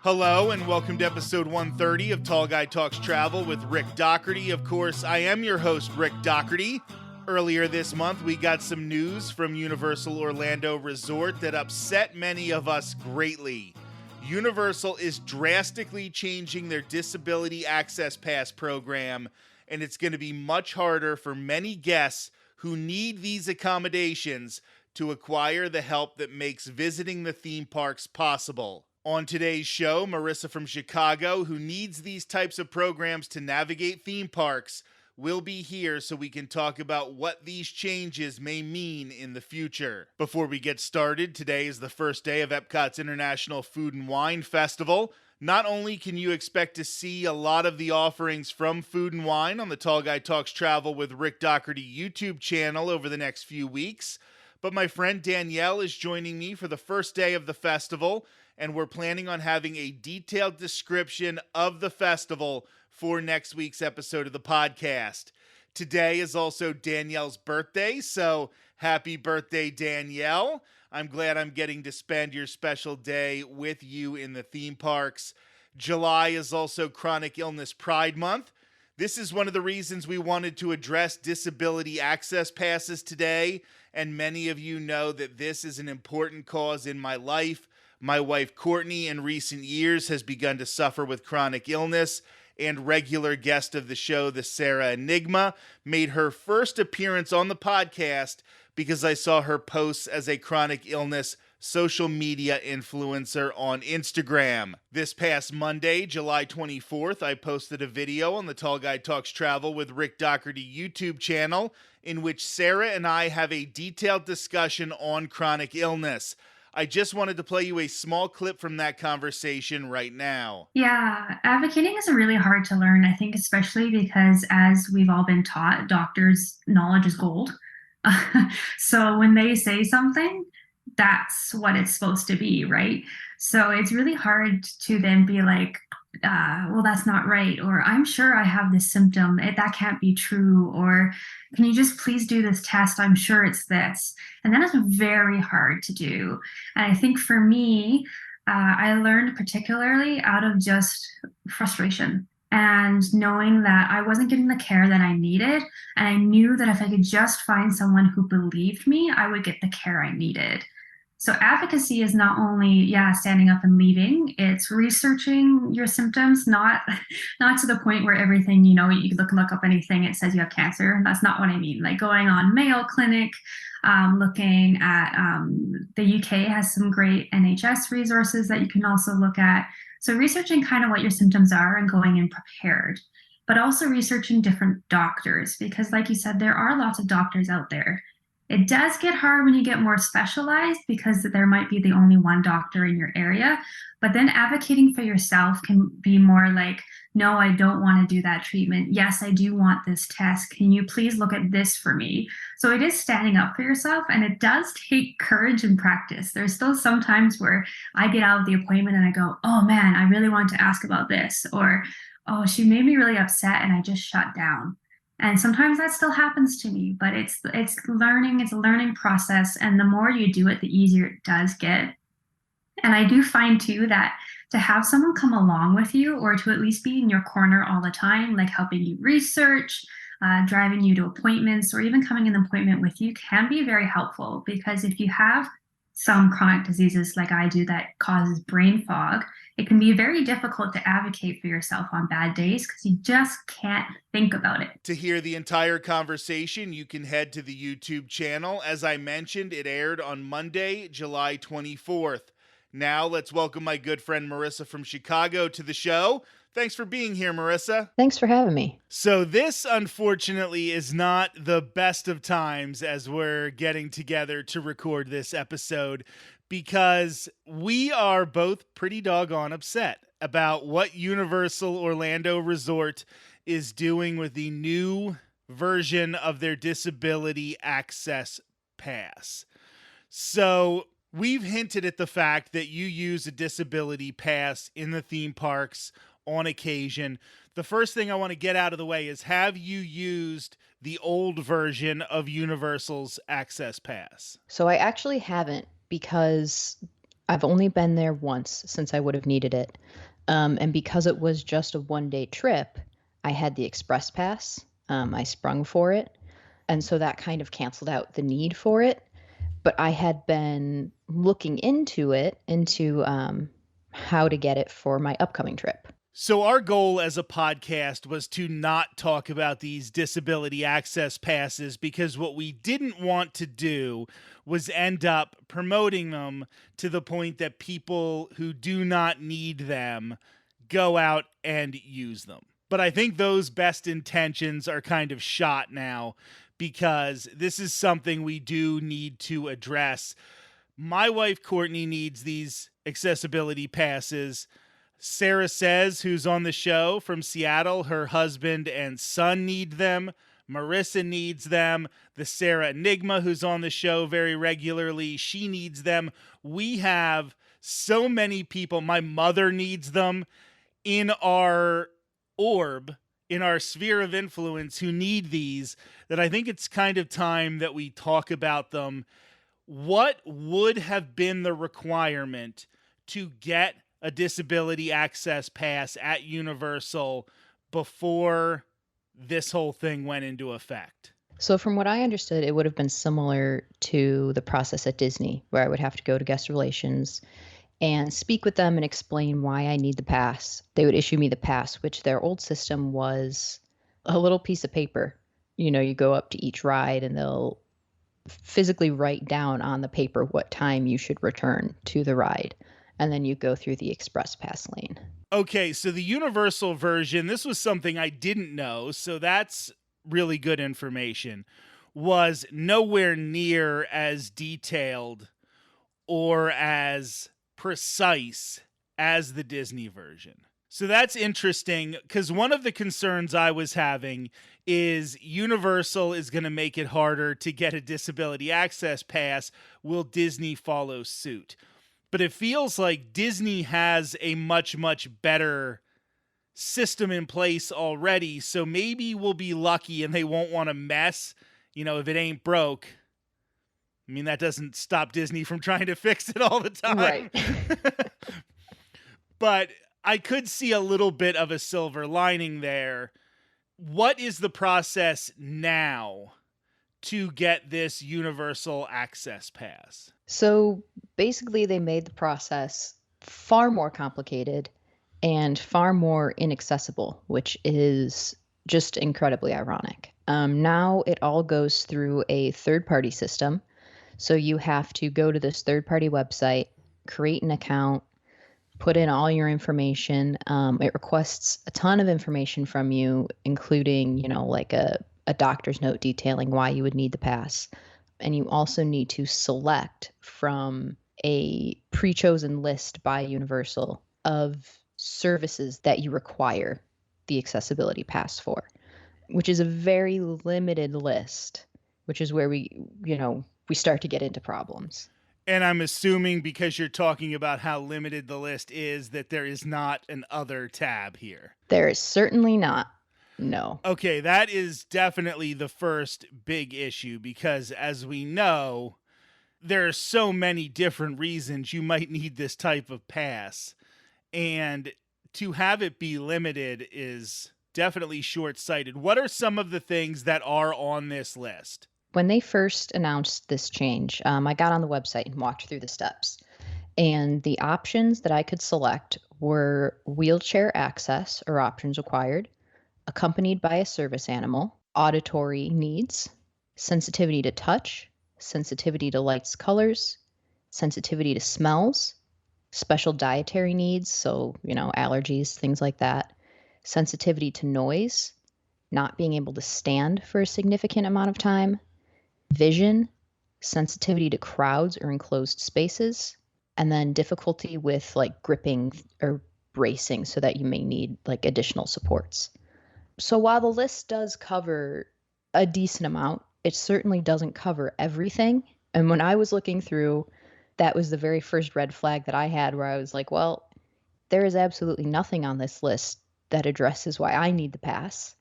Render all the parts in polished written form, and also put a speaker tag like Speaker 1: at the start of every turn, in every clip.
Speaker 1: Hello and welcome to episode 130 of Tall Guy Talks Travel with Rick Doherty. Of course, I am your host, Rick Doherty. Earlier this month, we got some news from Universal Orlando Resort that upset many of us greatly. Universal is drastically changing their Disability Access Pass program, and it's going to be much harder for many guests who need these accommodations to acquire the help that makes visiting the theme parks possible. On today's show, Marisa from Chicago, who needs these types of programs to navigate theme parks, will be here so we can talk about what these changes may mean in the future. Before we get started, today is the first day of Epcot's International Food and Wine Festival. Not only can you expect to see a lot of the offerings from Food and Wine on the Tall Guy Talks Travel with Rick Doherty YouTube channel over the next few weeks, but my friend Danielle is joining me for the first day of the festival, and we're planning on having a detailed description of the festival for next week's episode of the podcast. Today is also Danielle's birthday, so happy birthday, Danielle. I'm glad I'm getting to spend your special day with you in the theme parks. July is also Chronic Illness Pride Month. This is one of the reasons we wanted to address disability access passes today, and many of you know that this is an important cause in my life. My wife, Courtney, in recent years has begun to suffer with chronic illness, and regular guest of the show, the Sarah Enigma, made her first appearance on the podcast because I saw her posts as a chronic illness social media influencer on Instagram. This past Monday, July 24th, I posted a video on the Tall Guy Talks Travel with Rick Doherty YouTube channel in which Sarah and I have a detailed discussion on chronic illness. I just wanted to play you a small clip from that conversation right now.
Speaker 2: Yeah, advocating is really hard to learn, I think, especially because as we've all been taught, doctors' knowledge is gold. So when they say something, that's what it's supposed to be, right? So it's really hard to then be like, well, that's not right, or I'm sure I have this symptom, that can't be true, or can you just please do this test? I'm sure it's this. And that is very hard to do. And I think for me, I learned particularly out of just frustration and knowing that I wasn't getting the care that I needed. And I knew that if I could just find someone who believed me, I would get the care I needed. So advocacy is not only, standing up and leaving, it's researching your symptoms, not to the point where everything, you look up anything, it says you have cancer. That's not what I mean. Like going on Mayo Clinic, looking at, the UK has some great NHS resources that you can also look at. So researching kind of what your symptoms are and going in prepared, but also researching different doctors, because like you said, there are lots of doctors out there. It does get hard when you get more specialized because there might be the only one doctor in your area, but then advocating for yourself can be more like, no, I don't want to do that treatment. Yes, I do want this test. Can you please look at this for me? So it is standing up for yourself, and it does take courage and practice. There's still some times where I get out of the appointment and I go, oh man, I really want to ask about this, or, oh, she made me really upset and I just shut down. And sometimes that still happens to me, but it's learning, it's a learning process. And the more you do it, the easier it does get. And I do find too that to have someone come along with you, or to at least be in your corner all the time, like helping you research, driving you to appointments, or even coming in an appointment with you, can be very helpful. Because if you have some chronic diseases like I do that causes brain fog, it can be very difficult to advocate for yourself on bad days because you just can't think about it.
Speaker 1: To hear the entire conversation, you can head to the YouTube channel. As I mentioned, it aired on Monday, July 24th. Now let's welcome my good friend Marisa from Chicago to the show. Thanks for being here, Marisa.
Speaker 3: Thanks for having me.
Speaker 1: So this, unfortunately, is not the best of times as we're getting together to record this episode, because we are both pretty doggone upset about what Universal Orlando Resort is doing with the new version of their Disability Access Pass. So we've hinted at the fact that you use a disability pass in the theme parks on occasion. The first thing I want to get out of the way is, have you used the old version of Universal's Access Pass?
Speaker 3: So I actually haven't, because I've only been there once since I would have needed it. And because it was just a 1-day trip, I had the express pass. I sprung for it. And so that kind of canceled out the need for it. But I had been looking into how to get it for my upcoming trip.
Speaker 1: So our goal as a podcast was to not talk about these disability access passes, because what we didn't want to do was end up promoting them to the point that people who do not need them go out and use them. But I think those best intentions are kind of shot now, because this is something we do need to address. My wife, Courtney, needs these accessibility passes. Sarah Says, who's on the show from Seattle, her husband and son need them. Marisa needs them. The Sarah Enigma, who's on the show very regularly, she needs them. We have so many people. My mother needs them in our orb, in our sphere of influence, who need these, that I think it's kind of time that we talk about them. What would have been the requirement to get a disability access pass at Universal before this whole thing went into effect?
Speaker 3: So from what I understood, it would have been similar to the process at Disney, where I would have to go to guest relations and speak with them and explain why I need the pass. They would issue me the pass, which their old system was a little piece of paper. You know, you go up to each ride and they'll physically write down on the paper what time you should return to the ride. And then you go through the express pass lane.
Speaker 1: Okay, so the Universal version, this was something I didn't know, so that's really good information, was nowhere near as detailed or as precise as the Disney version. So that's interesting, because one of the concerns I was having is Universal is going to make it harder to get a disability access pass. Will Disney follow suit? But it feels like Disney has a much, much better system in place already. So maybe we'll be lucky and they won't want to mess. You know, if it ain't broke. I mean, that doesn't stop Disney from trying to fix it all the time.
Speaker 3: Right.
Speaker 1: But I could see a little bit of a silver lining there. What is the process now to get this Universal Access Pass?
Speaker 3: So basically, they made the process far more complicated and far more inaccessible, which is just incredibly ironic. Now it all goes through a third-party system. So you have to go to this third-party website, create an account, put in all your information. It requests a ton of information from you, including, you know, like a doctor's note detailing why you would need the pass. And you also need to select from a pre-chosen list by Universal of services that you require the accessibility pass for, which is a very limited list, which is where we start to get into problems.
Speaker 1: And I'm assuming, because you're talking about how limited the list is, that there is not an other tab here.
Speaker 3: There is certainly not. No.
Speaker 1: Okay, that is definitely the first big issue, because as we know, there are so many different reasons you might need this type of pass. And to have it be limited is definitely short-sighted. What are some of the things that are on this list?
Speaker 3: When they first announced this change, I got on the website and walked through the steps. And the options that I could select were wheelchair access or options required, accompanied by a service animal, auditory needs, sensitivity to touch, sensitivity to lights, colors, sensitivity to smells, special dietary needs, so, allergies, things like that, sensitivity to noise, not being able to stand for a significant amount of time, vision, sensitivity to crowds or enclosed spaces, and then difficulty with gripping or bracing, so that you may need additional supports. So while the list does cover a decent amount, it certainly doesn't cover everything. And when I was looking through, that was the very first red flag that I had, where I was like, well, there is absolutely nothing on this list that addresses why I need the pass.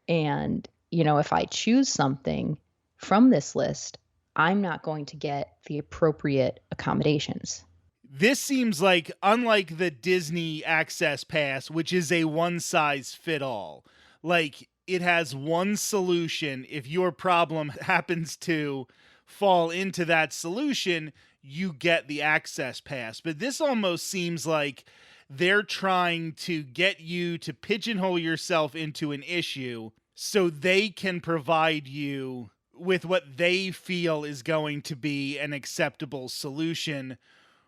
Speaker 3: And, if I choose something from this list, I'm not going to get the appropriate accommodations.
Speaker 1: This seems like, unlike the Disney Access Pass, which is a one-size-fit-all, like it has one solution. If your problem happens to fall into that solution, you get the Access Pass. But this almost seems like they're trying to get you to pigeonhole yourself into an issue so they can provide you with what they feel is going to be an acceptable solution.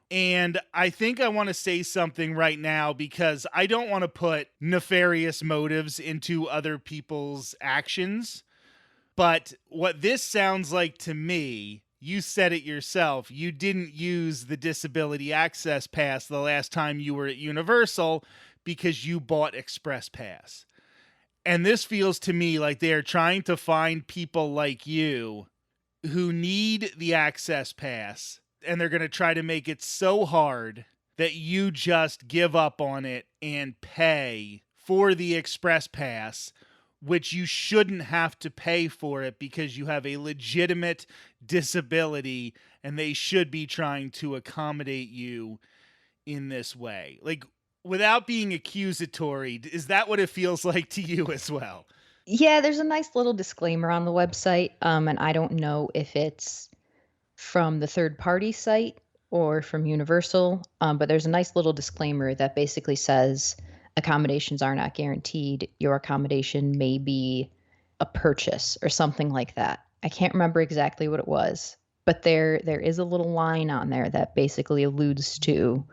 Speaker 1: And I think I want to say something right now because I don't want to put nefarious motives into other people's actions. But what this sounds like to me, you said it yourself, you didn't use the Disability Access Pass the last time you were at Universal because you bought Express Pass. And this feels to me like they are trying to find people like you who need the Access Pass, and they're going to try to make it so hard that you just give up on it and pay for the Express Pass, which you shouldn't have to pay for it because you have a legitimate disability and they should be trying to accommodate you in this way. Like, without being accusatory, is that what it feels like to you as well?
Speaker 3: Yeah, there's a nice little disclaimer on the website, and I don't know if it's from the third-party site or from Universal, but there's a nice little disclaimer that basically says accommodations are not guaranteed. Your accommodation may be a purchase or something like that. I can't remember exactly what it was, but there is a little line on there that basically alludes to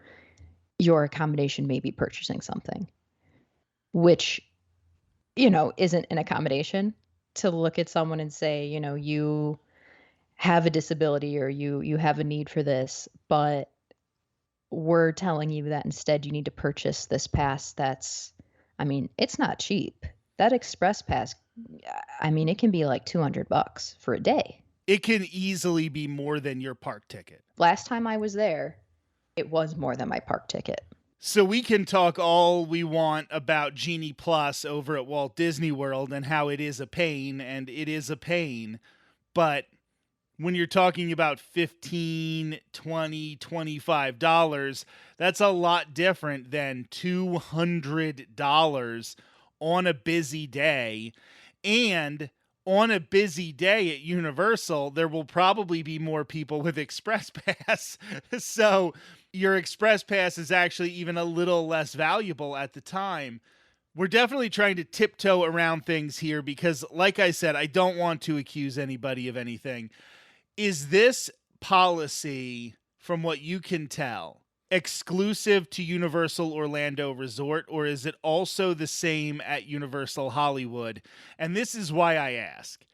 Speaker 3: your accommodation may be purchasing something, which, isn't an accommodation. To look at someone and say, you have a disability or you have a need for this, but we're telling you that instead you need to purchase this pass it's not cheap. That Express Pass, it can be like $200 for a day.
Speaker 1: It can easily be more than your park ticket.
Speaker 3: Last time I was there, it was more than my park ticket.
Speaker 1: So we can talk all we want about Genie Plus over at Walt Disney World and how it is a pain, and it is a pain. But when you're talking about $15, $20, $25, that's a lot different than $200 on a busy day. And on a busy day at Universal, there will probably be more people with Express Pass. So your Express Pass is actually even a little less valuable at the time. We're definitely trying to tiptoe around things here because, like I said, I don't want to accuse anybody of anything. Is this policy, from what you can tell, exclusive to Universal Orlando Resort, or is it also the same at Universal Hollywood? And this is why I ask,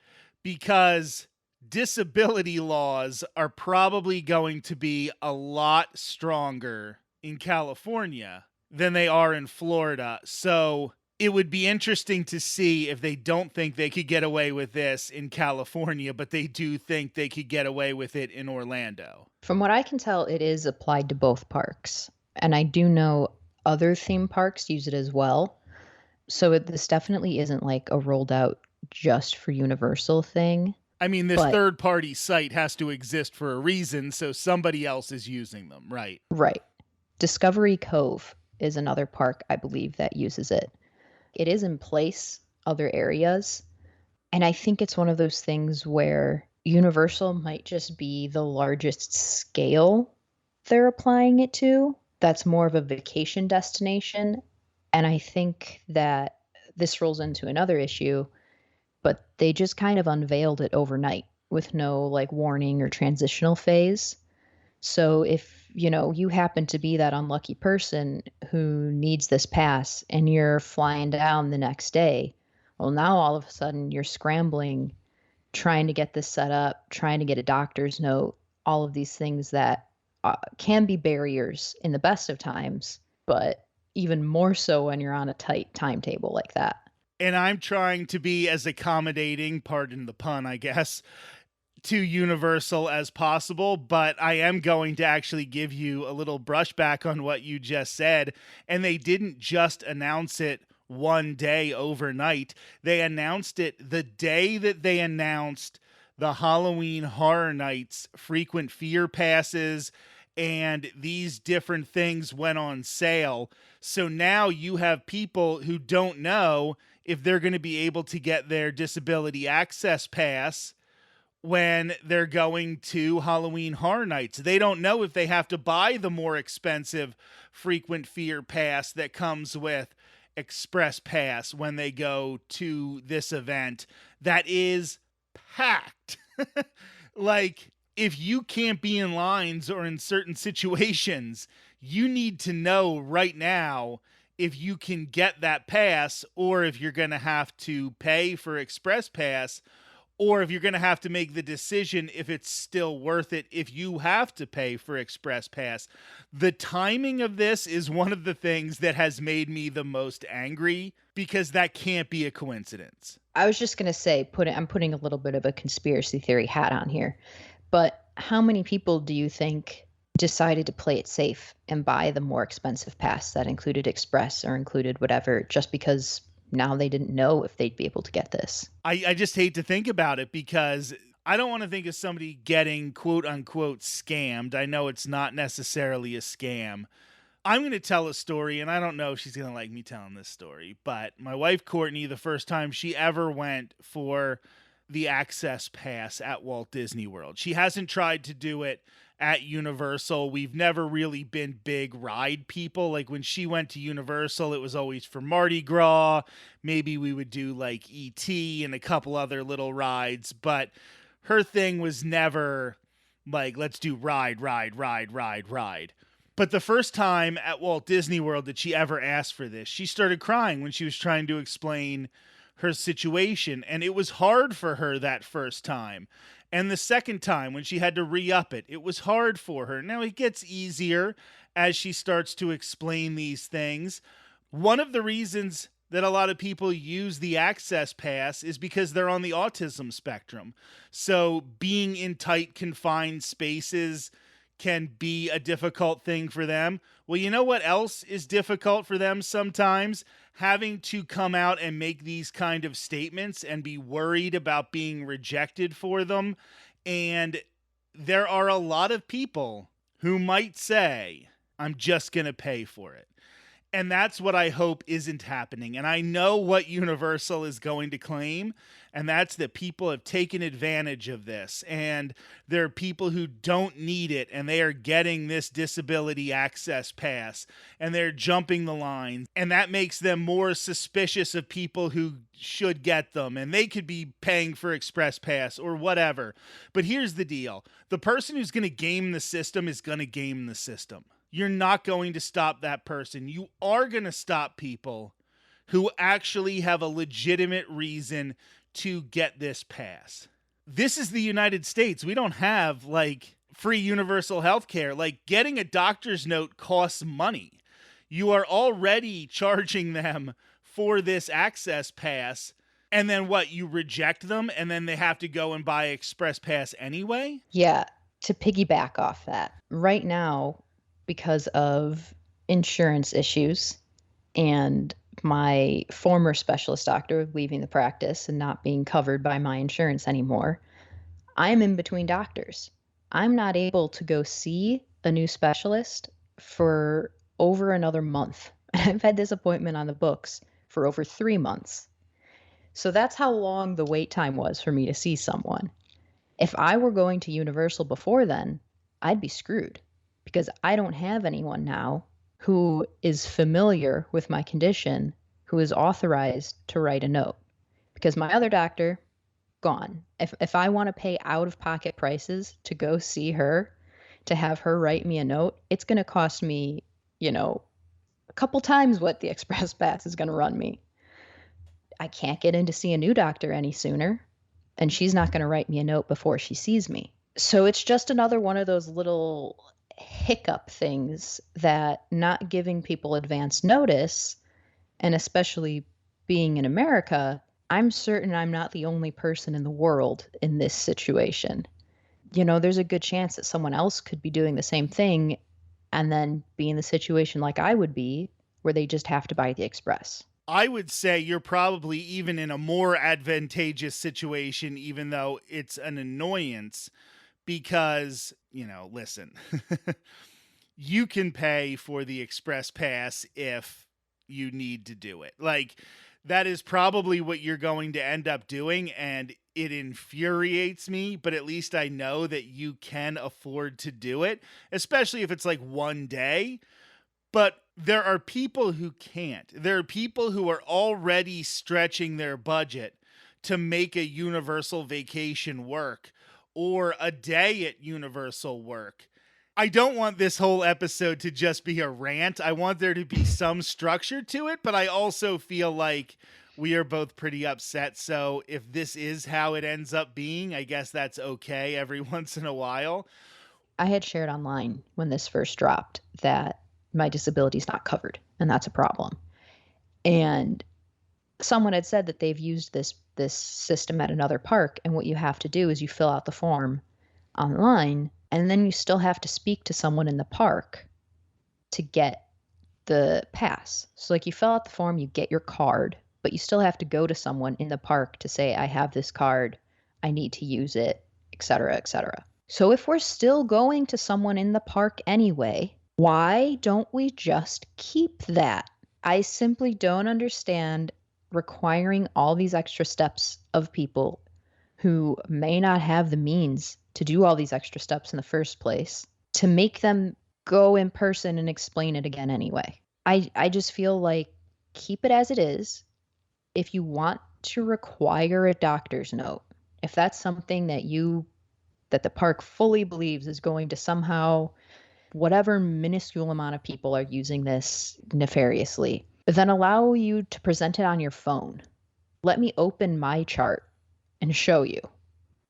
Speaker 1: because disability laws are probably going to be a lot stronger in California than they are in Florida. So it would be interesting to see if they don't think they could get away with this in California, but they do think they could get away with it in Orlando.
Speaker 3: From what I can tell, it is applied to both parks. And I do know other theme parks use it as well. So this definitely isn't like a rolled out just for Universal thing.
Speaker 1: I mean, this third-party site has to exist for a reason, so somebody else is using them, right?
Speaker 3: Right. Discovery Cove is another park, I believe, that uses it. It is in place other areas. And I think it's one of those things where Universal might just be the largest scale they're applying it to. That's more of a vacation destination. And I think that this rolls into another issue, but they just kind of unveiled it overnight with no warning or transitional phase. So if you happen to be that unlucky person who needs this pass and you're flying down the next day, well, now all of a sudden you're scrambling, trying to get this set up, trying to get a doctor's note, all of these things that can be barriers in the best of times, but even more so when you're on a tight timetable like that.
Speaker 1: And I'm trying to be as accommodating, pardon the pun, I guess, to Universal as possible, but I am going to actually give you a little brushback on what you just said. And they didn't just announce it one day overnight. They announced it the day that they announced the Halloween Horror Nights frequent fear passes and these different things went on sale. So now you have people who don't know if they're going to be able to get their disability access pass when they're going to Halloween Horror Nights. They don't know if they have to buy the more expensive frequent fear pass that comes with Express Pass when they go to this event that is packed. Like, if you can't be in lines or in certain situations, you need to know right now if you can get that pass, or if you're going to have to pay for Express Pass, or if you're going to have to make the decision if it's still worth it if you have to pay for Express Pass. The timing of this is one of the things that has made me the most angry, because that can't be a coincidence.
Speaker 3: I was just going to say, I'm putting a little bit of a conspiracy theory hat on here, but how many people do you think decided to play it safe and buy the more expensive pass that included Express or included whatever, just because now they didn't know if they'd be able to get this?
Speaker 1: I just hate to think about it, because I don't want to think of somebody getting quote unquote scammed. I know it's not necessarily a scam. I'm going to tell a story, and I don't know if she's going to like me telling this story, but my wife, Courtney, the first time she ever went for the access pass at Walt Disney World, she hasn't tried to do it at Universal. We've never really been big ride people. Like, when she went to Universal, it was always for Mardi Gras. Maybe we would do like E.T. and a couple other little rides, but her thing was never like, let's do ride. But the first time at Walt Disney World that she ever asked for this, she started crying when she was trying to explain her situation. And it was hard for her that first time. And the second time when she had to re-up it, it was hard for her. Now it gets easier as she starts to explain these things. One of the reasons that a lot of people use the access pass is because they're on the autism spectrum. So being in tight, confined spaces can be a difficult thing for them. Well, you know what else is difficult for them sometimes? Having to come out and make these kind of statements and be worried about being rejected for them. And there are a lot of people who might say, I'm just going to pay for it. And that's what I hope isn't happening. And I know what Universal is going to claim, and that's that people have taken advantage of this. And there are people who don't need it, and they are getting this disability access pass, and they're jumping the line. And that makes them more suspicious of people who should get them, and they could be paying for Express Pass or whatever. But here's the deal. The person who's going to game the system is going to game the system. You're not going to stop that person. You are going to stop people who actually have a legitimate reason to get this pass. This is the United States. We don't have like free universal health care. Like, getting a doctor's note costs money. You are already charging them for this access pass. And then what? You reject them, and then they have to go and buy Express Pass anyway?
Speaker 3: Yeah, to piggyback off that, right now, because of insurance issues and my former specialist doctor leaving the practice and not being covered by my insurance anymore, I'm in between doctors. I'm not able to go see a new specialist for over another month. And I've had this appointment on the books for over 3 months. So that's how long the wait time was for me to see someone. If I were going to Universal before then, I'd be screwed, because I don't have anyone now who is familiar with my condition, who is authorized to write a note. Because my other doctor, gone. If I want to pay out-of-pocket prices to go see her, to have her write me a note, it's going to cost me, a couple times what the Express Pass is going to run me. I can't get in to see a new doctor any sooner, and she's not going to write me a note before she sees me. So it's just another one of those little hiccup things that not giving people advance notice, and especially being in America, I'm certain I'm not the only person in the world in this situation. There's a good chance that someone else could be doing the same thing and then be in the situation like I would be, where they just have to buy the Express.
Speaker 1: I would say you're probably even in a more advantageous situation, even though it's an annoyance, because, listen, you can pay for the express pass if you need to do it. Like, that is probably what you're going to end up doing, and it infuriates me, but at least I know that you can afford to do it, especially if it's like one day. But there are people who can't. There are people who are already stretching their budget to make a Universal vacation work or a day at Universal work. I don't want this whole episode to just be a rant. I want there to be some structure to it, but I also feel like we are both pretty upset. So if this is how it ends up being, I guess that's okay every once in a while.
Speaker 3: I had shared online when this first dropped that my disability is not covered, and that's a problem. And someone had said that they've used this system at another park, and what you have to do is you fill out the form online, and then you still have to speak to someone in the park to get the pass. So like you fill out the form, you get your card, but you still have to go to someone in the park to say, I have this card, I need to use it, et cetera, et cetera. So if we're still going to someone in the park anyway, why don't we just keep that? I simply don't understand requiring all these extra steps of people who may not have the means to do all these extra steps in the first place to make them go in person and explain it again anyway. I just feel like keep it as it is. If you want to require a doctor's note, if that's something that the park fully believes is going to somehow, whatever minuscule amount of people are using this nefariously, then allow you to present it on your phone. Let me open my chart and show you.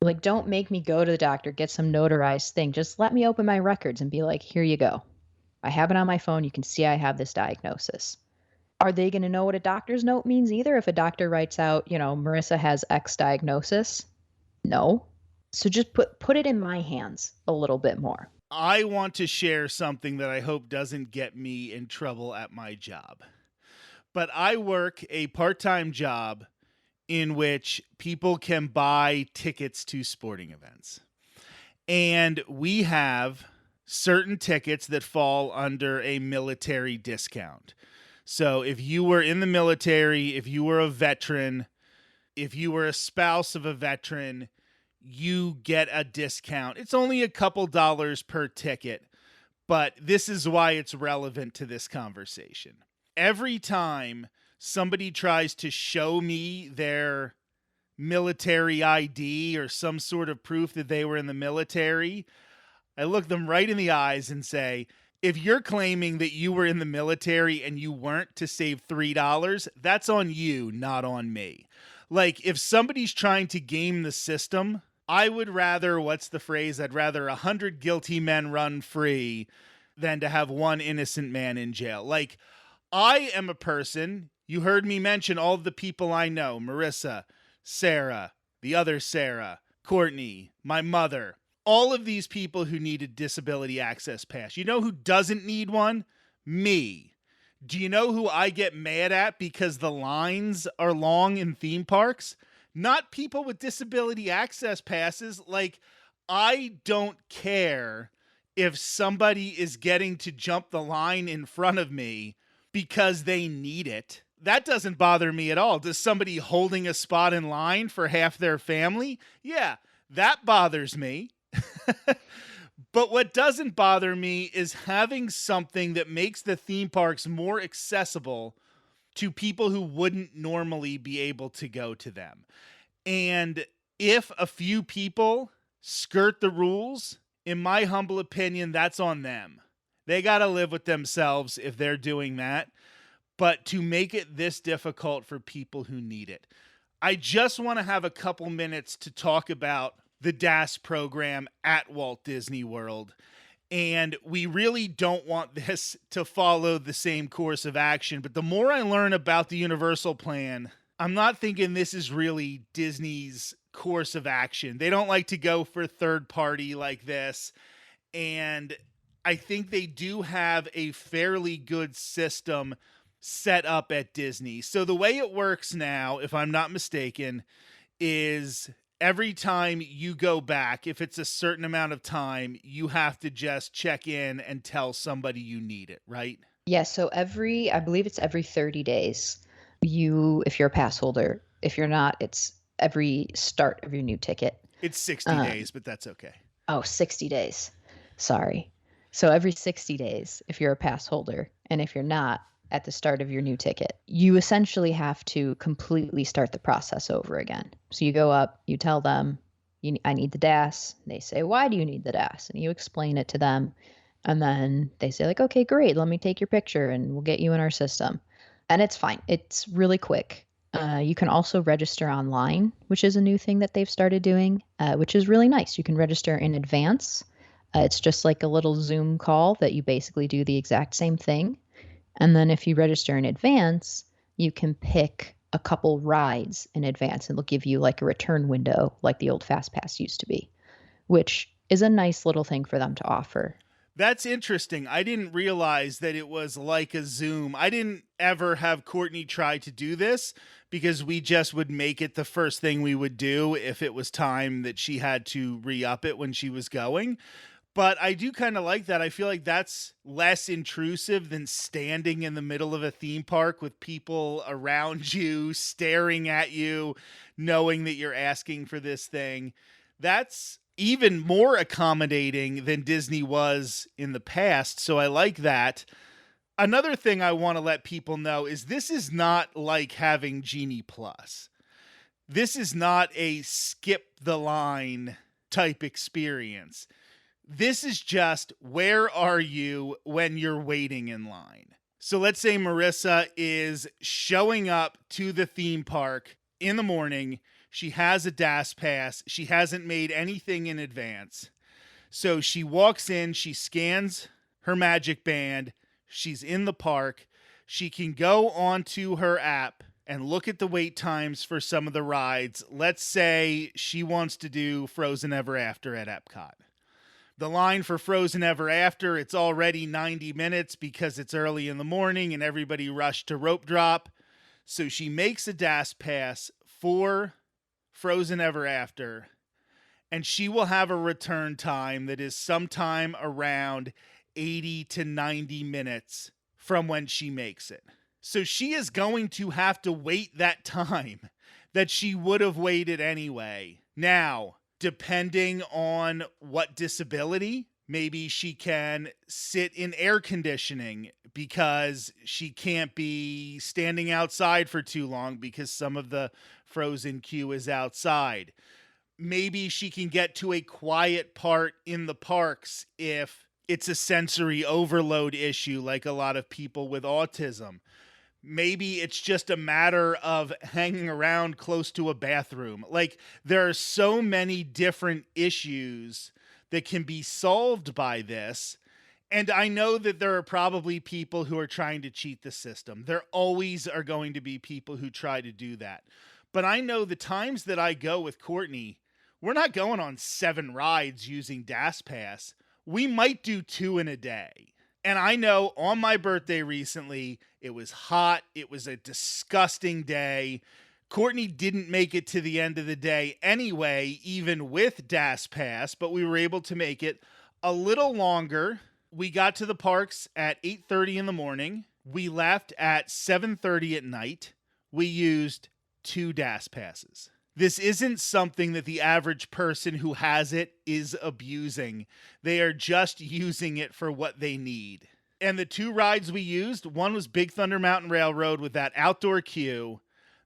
Speaker 3: Like, don't make me go to the doctor, get some notarized thing. Just let me open my records and be like, here you go. I have it on my phone. You can see I have this diagnosis. Are they going to know what a doctor's note means either? If a doctor writes out, Marisa has X diagnosis? No. So just put it in my hands a little bit more.
Speaker 1: I want to share something that I hope doesn't get me in trouble at my job. But I work a part-time job in which people can buy tickets to sporting events. And we have certain tickets that fall under a military discount. So if you were in the military, if you were a veteran, if you were a spouse of a veteran, you get a discount. It's only a couple dollars per ticket, but this is why it's relevant to this conversation. Every time somebody tries to show me their military ID or some sort of proof that they were in the military, I look them right in the eyes and say, if you're claiming that you were in the military and you weren't to save $3, that's on you, not on me. Like, if somebody's trying to game the system, I would rather, what's the phrase? I'd rather 100 guilty men run free than to have one innocent man in jail. Like, I am a person, you heard me mention all of the people I know, Marisa, Sarah, the other Sarah, Courtney, my mother, all of these people who need a disability access pass. You know who doesn't need one? Me. Do you know who I get mad at because the lines are long in theme parks? Not people with disability access passes. Like, I don't care if somebody is getting to jump the line in front of me because they need it. That doesn't bother me at all. Does somebody holding a spot in line for half their family? Yeah, that bothers me. But what doesn't bother me is having something that makes the theme parks more accessible to people who wouldn't normally be able to go to them. And if a few people skirt the rules, in my humble opinion, that's on them. They got to live with themselves if they're doing that. But to make it this difficult for people who need it, I just want to have a couple minutes to talk about the DAS program at Walt Disney World. And we really don't want this to follow the same course of action. But the more I learn about the Universal plan, I'm not thinking this is really Disney's course of action. They don't like to go for third party like this. And I think they do have a fairly good system set up at Disney. So the way it works now, if I'm not mistaken, is every time you go back, if it's a certain amount of time, you have to just check in and tell somebody you need it, right?
Speaker 3: Yeah, so I believe it's every 30 days. If you're a pass holder. If you're not, it's every start of your new ticket.
Speaker 1: It's 60 days, but that's okay.
Speaker 3: Oh, 60 days. Sorry. So every 60 days, if you're a pass holder, and if you're not, at the start of your new ticket, you essentially have to completely start the process over again. So you go up, you tell them, I need the DAS. They say, why do you need the DAS? And you explain it to them. And then they say, like, okay, great, let me take your picture and we'll get you in our system. And it's fine. It's really quick. You can also register online, which is a new thing that they've started doing, which is really nice. You can register in advance. It's just like a little Zoom call that you basically do the exact same thing. And then if you register in advance, you can pick a couple rides in advance and they'll give you like a return window like the old Fast Pass used to be, which is a nice little thing for them to offer.
Speaker 1: That's interesting. I didn't realize that it was like a Zoom. I didn't ever have Courtney try to do this because we just would make it the first thing we would do if it was time that she had to re-up it when she was going. But I do kind of like that. I feel like that's less intrusive than standing in the middle of a theme park with people around you, staring at you, knowing that you're asking for this thing. That's even more accommodating than Disney was in the past. So I like that. Another thing I want to let people know is this is not like having Genie Plus. This is not a skip the line type experience. This is just, where are you when you're waiting in line? So let's say Marisa is showing up to the theme park in the morning. She has a DAS pass. She hasn't made anything in advance. So she walks in, she scans her magic band. She's in the park. She can go onto her app and look at the wait times for some of the rides. Let's say she wants to do Frozen Ever After at Epcot. The line for Frozen Ever After, it's already 90 minutes because it's early in the morning and everybody rushed to rope drop. So she makes a DAS pass for Frozen Ever After, and she will have a return time that is sometime around 80 to 90 minutes from when she makes it. So she is going to have to wait that time that she would have waited anyway. Now, depending on what disability, maybe she can sit in air conditioning because she can't be standing outside for too long because some of the Frozen queue is outside. Maybe she can get to a quiet part in the parks if it's a sensory overload issue like a lot of people with autism. Maybe it's just a matter of hanging around close to a bathroom. Like, there are so many different issues that can be solved by this. And I know that there are probably people who are trying to cheat the system. There always are going to be people who try to do that. But I know the times that I go with Courtney, we're not going on 7 rides using DAS Pass. We might do 2 in a day. And I know on my birthday recently, it was hot. It was a disgusting day. Courtney didn't make it to the end of the day anyway, even with DAS Pass, but we were able to make it a little longer. We got to the parks at 8:30 in the morning. We left at 7:30 at night. We used 2 DAS Passes. This isn't something that the average person who has it is abusing. They are just using it for what they need. And the 2 rides we used, one was Big Thunder Mountain Railroad with that outdoor queue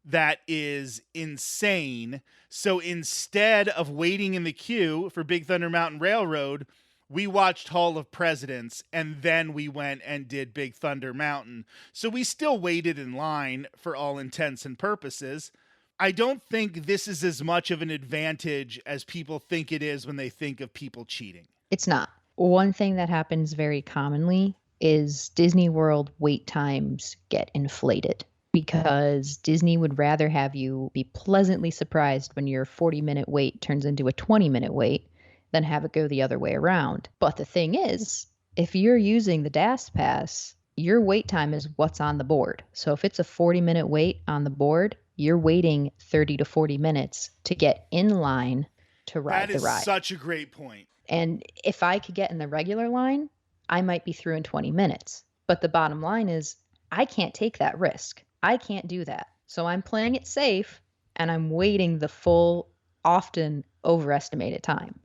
Speaker 1: that is insane. So instead of waiting in the queue for Big Thunder Mountain Railroad, we watched Hall of Presidents and then we went and did Big Thunder Mountain. So we still waited in line for all intents and purposes. I don't think this is as much of an advantage as people think it is when they think of people cheating.
Speaker 3: It's not. One thing that happens very commonly is Disney World wait times get inflated because Disney would rather have you be pleasantly surprised when your 40-minute wait turns into a 20-minute wait than have it go the other way around. But the thing is, if you're using the DAS Pass, your wait time is what's on the board. So if it's a 40-minute wait on the board, you're waiting 30 to 40 minutes to get in line to ride
Speaker 1: That
Speaker 3: the
Speaker 1: is
Speaker 3: ride.
Speaker 1: such a great point.
Speaker 3: And if I could get in the regular line, I might be through in 20 minutes. But the bottom line is I can't take that risk. I can't do that. So I'm playing it safe and I'm waiting the full, often overestimated time.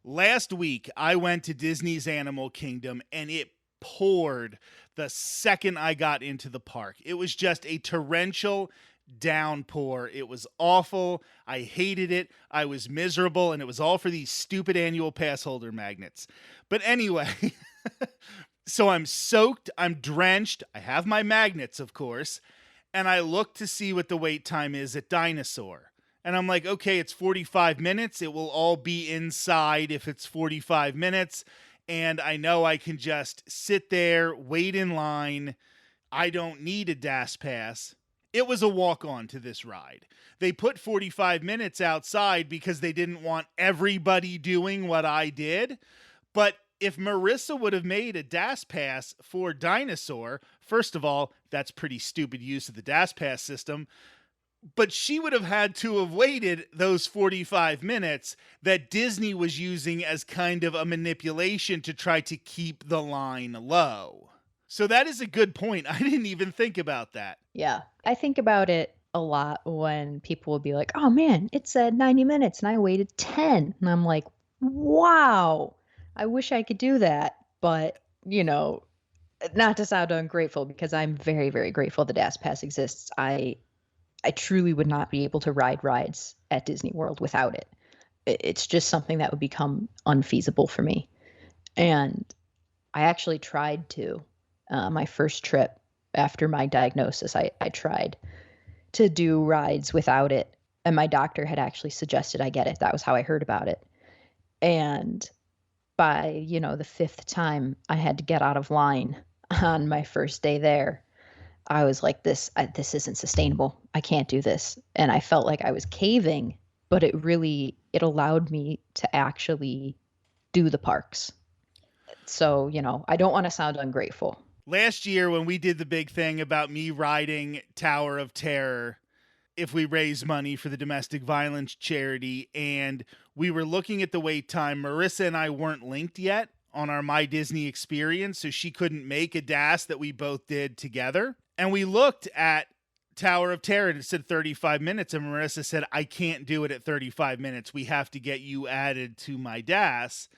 Speaker 1: Last week, I went to Disney's Animal Kingdom and it poured the second I got into the park. It was just a torrential downpour. It was awful. I hated it. I was miserable, and it was all for these stupid annual pass holder magnets. But anyway, so I'm soaked, I'm drenched, I have my magnets, of course, and I look to see what the wait time is at Dinosaur. And I'm like, okay, it's 45 minutes. It will all be inside if it's 45 minutes. And I know I can just sit there, wait in line. I don't need a DAS pass. It was a walk-on to this ride. They put 45 minutes outside because they didn't want everybody doing what I did. But if Marisa would have made a DAS pass for Dinosaur, first of all, that's pretty stupid use of the DAS pass system. But she would have had to have waited those 45 minutes that Disney was using as kind of a manipulation to try to keep the line low. So that is a good point. I didn't even think about that.
Speaker 3: Yeah. I think about it a lot when people will be like, oh man, it said 90 minutes and I waited 10. And I'm like, wow, I wish I could do that. But, not to sound ungrateful, because I'm very, very grateful that DAS Pass exists. I truly would not be able to ride rides at Disney World without it. It's just something that would become unfeasible for me. And I actually tried to. My first trip after my diagnosis, I tried to do rides without it. And my doctor had actually suggested I get it. That was how I heard about it. And by, the fifth time I had to get out of line on my first day there, I was like, this isn't sustainable. I can't do this. And I felt like I was caving, but it allowed me to actually do the parks. So, I don't want to sound ungrateful.
Speaker 1: Last year when we did the big thing about me riding Tower of Terror, if we raise money for the domestic violence charity, and we were looking at the wait time, Marisa and I weren't linked yet on our My Disney experience, so she couldn't make a DAS that we both did together. And we looked at Tower of Terror and it said 35 minutes, and Marisa said, I can't do it at 35 minutes. We have to get you added to my DAS.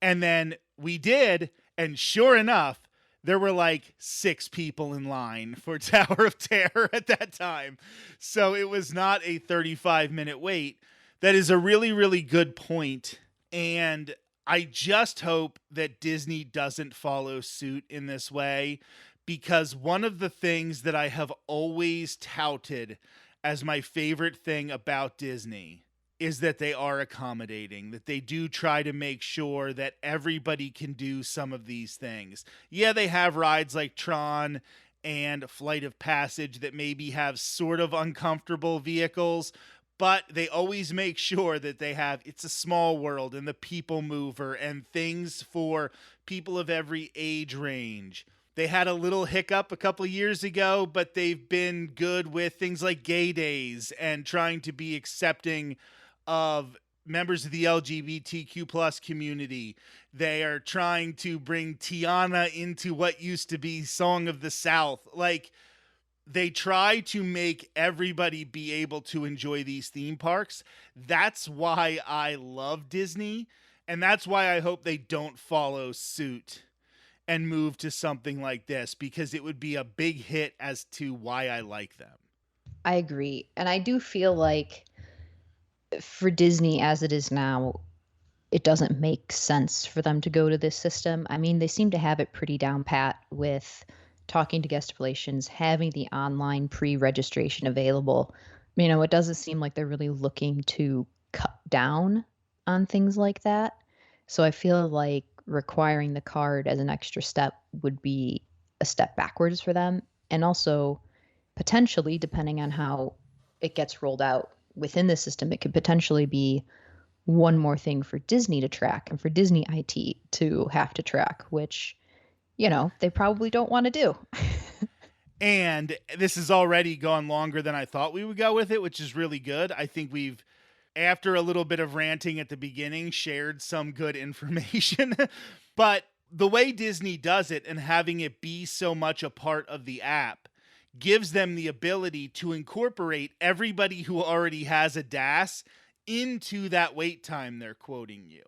Speaker 1: And then we did, and sure enough, there were like 6 people in line for Tower of Terror at that time. So it was not a 35-minute wait. That is a really, really good point. And I just hope that Disney doesn't follow suit in this way, because one of the things that I have always touted as my favorite thing about Disney is that they are accommodating, that they do try to make sure that everybody can do some of these things. Yeah, they have rides like Tron and Flight of Passage that maybe have sort of uncomfortable vehicles, but they always make sure that they have It's a Small World and the People Mover and things for people of every age range. They had a little hiccup a couple of years ago, but they've been good with things like gay days and trying to be accepting of members of the LGBTQ plus community. They are trying to bring Tiana into what used to be Song of the South. Like, they try to make everybody be able to enjoy these theme parks. That's why I love Disney, and that's why I hope they don't follow suit and move to something like this, because it would be a big hit as to why I like them.
Speaker 3: I agree. And I do feel like for Disney as it is now, it doesn't make sense for them to go to this system. I mean, they seem to have it pretty down pat with talking to guest relations, having the online pre-registration available. It doesn't seem like they're really looking to cut down on things like that. So I feel like requiring the card as an extra step would be a step backwards for them. And also, potentially, depending on how it gets rolled out within the system, it could potentially be one more thing for Disney to track and for Disney IT to have to track, which, they probably don't want to do.
Speaker 1: And this has already gone longer than I thought we would go with it, which is really good. I think we've, after a little bit of ranting at the beginning, shared some good information. But the way Disney does it and having it be so much a part of the app gives them the ability to incorporate everybody who already has a DAS into that wait time they're quoting you.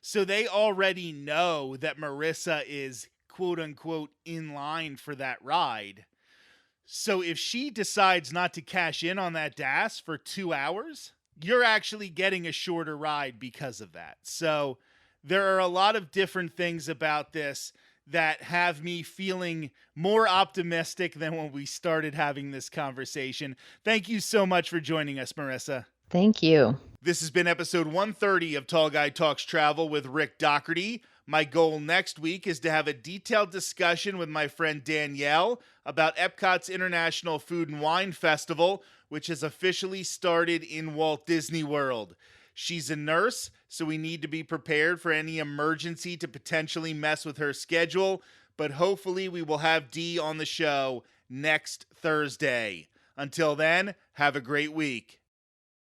Speaker 1: So they already know that Marisa is quote unquote in line for that ride. So if she decides not to cash in on that DAS for 2 hours, you're actually getting a shorter ride because of that. So there are a lot of different things about this that have me feeling more optimistic than when we started having this conversation. Thank you so much for joining us, Marisa.
Speaker 3: Thank you.
Speaker 1: This has been episode 130 of Tall Guy Talks Travel with Rick Doherty. My goal next week is to have a detailed discussion with my friend Danielle about Epcot's International Food and Wine Festival, which has officially started in Walt Disney World. She's a nurse, so we need to be prepared for any emergency to potentially mess with her schedule, but hopefully we will have Dee on the show next Thursday. Until then, have a great week.